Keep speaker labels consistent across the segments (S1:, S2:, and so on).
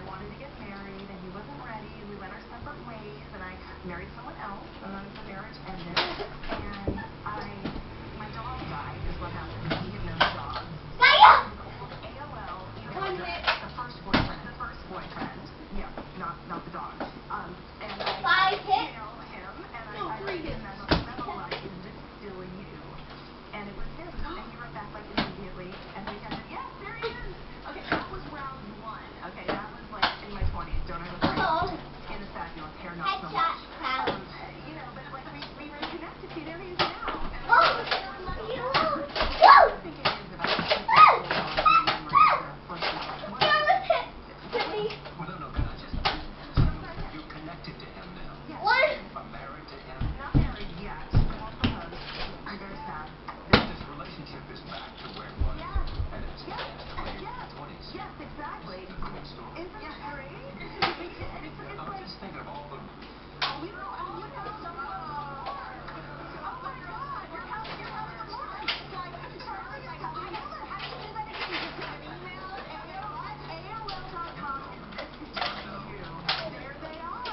S1: I wanted to get married, and he wasn't ready. We went our separate ways, and I married someone else, and then the marriage ended. And my dog died, is what happened. He had no dog. AOL, the first boyfriend. Yeah, not the dog. And I emailed him, and I read him, and still you. And it was him, and he wrote back like immediately, and we said, yes, there he is. Okay, that was round one. Okay, that was like in my 20s. Don't I look great? In a fabulous hair, not so much. You know, but like we reconnected. See, there he is now. And I think it is about
S2: you're connected to him now.
S1: yes.
S2: Are married to him?
S1: Not married yet. Won't propose. I'm very sad.
S2: This relationship is back to where it was.
S1: Yes.
S2: And it's
S1: Yes.
S2: 20s.
S1: Yes, exactly.
S2: It's a great story.
S1: Isn't it great?
S2: I was just thinking of all the...
S1: Oh, we were all in love. Oh my God, you're having a lot. Like, Charlie is having a lot. How do you do that again? You just send an email, and you know what? AOL.com is just you. There they are.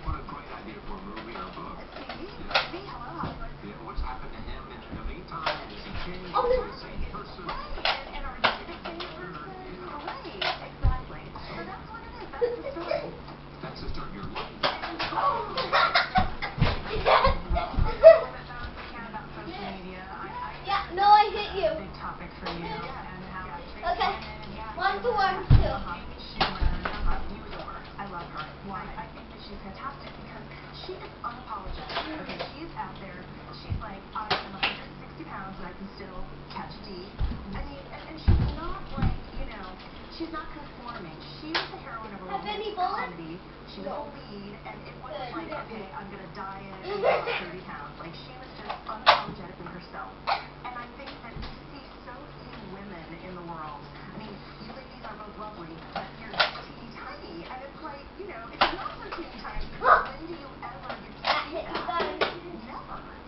S2: What a great idea for a movie or a book.
S1: See, hello.
S2: Yeah, what's happened to him in the meantime? Is he changed?
S1: Oh,
S2: Is he the same person?
S1: Right, and are you the same person? Right, exactly. So that's what it is. That's the story.
S2: That's the start of your life.
S3: No, I hit you.
S1: Big topic for you. And how
S3: Okay.
S1: women,
S3: 1 to 1, 2.
S1: Amy Schumer, you adore her. I love her. Why? I think that she's fantastic because she is unapologetic. Okay, she's out there. She's like, I am 160 pounds and I can still catch D. I mean, and she's not like, you know, she's not conforming. She was the heroine of a
S3: Have any
S1: romantic
S3: bullets?
S1: comedy. She was
S3: No.
S1: a lead, and it wasn't
S3: Good.
S1: like, okay, I'm gonna diet and lose 30 pounds. Like, she was just unapologetically herself. And I think that we see so few women in the world. I mean, you ladies are both lovely, but you're teeny tiny. And it's like, you know, if you're not so teeny tiny, when do you ever get to see that?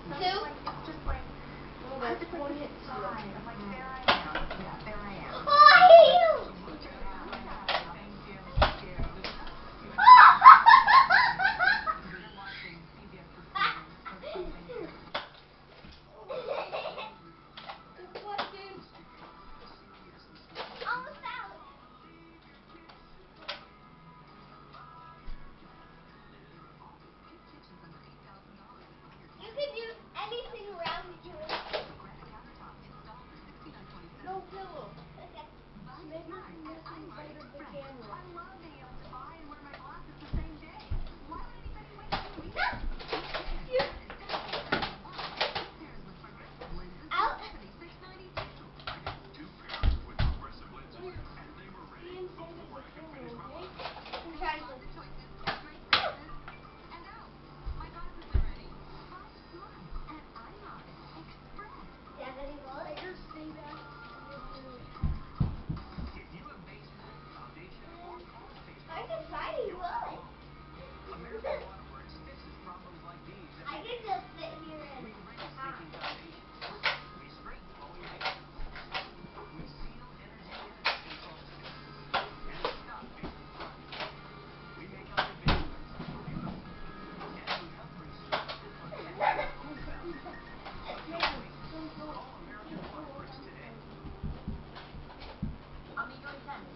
S1: Never. So it's just like, it's like this side. I'm like, there I am. Yeah, there I am.
S3: Oh, I hate you.
S1: Thank you. Thank you. You're watching CBS Performance.
S3: Good question. Almost out. You can use anything around you. No pillow. Okay. Maybe you can use the camera.
S1: I love being able to buy and wear my glasses the same day. Why would anybody wait 2 weeks?
S3: Out.
S2: Two pairs with progressive lenses, and they were ready before I could finish my line.
S3: I'm trying to. Do you have any bullets?
S2: If you have basement, foundation, or crawl space
S3: I can
S2: problems,
S3: find
S2: you're not
S3: bullets.
S2: alone. American Waterworks fixes problems like these.
S3: I can just sit here and
S2: We rinse leaking foundations. We straighten flowing basements. We seal energy control systems. And we stop basement flooding. We make our basements beautiful. And we help preserve and protect your own foundations. Don't wait. Call American Waterworks today.
S1: Amigo intense.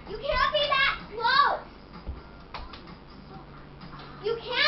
S3: You cannot be that close. You can't.